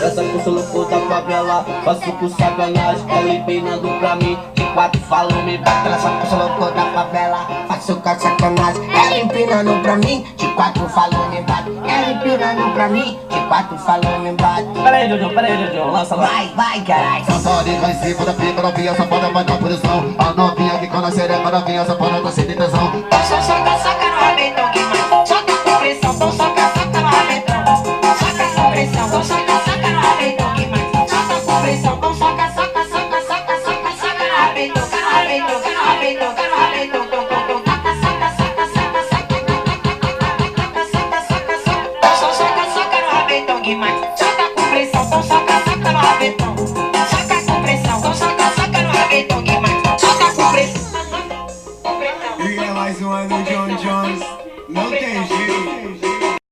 Essa curso louco da favela, faço com sacanagem, ela empinando pra mim. De quatro falou, me bate. Essa curso louco da favela, faço com sacanagem, ela empinando pra mim. De quatro falou, me bate. Ela empinando pra mim, de quatro falou, me bate. Peraí, Jojo, lança lá. Vai, caralho. Só de em cima da pica, novinha, safada, vai na posição. A novinha que quando a sereia, novinha, safada, tá sem tesão. Soca no rabetão que mais. Soca com pressão, então soca no rabetão. Soca com pressão, então soca no rabetão que mais. Soca com pressão, então soca no rabetão, no rabetão, no rabetão, no rabetão, soca no rabetão que mais. Soca com pressão, então soca no rabetão. Soca com pressão, então soca no rabetão que mais. Soca com pressão. E é mais uma do John Jones. Não tem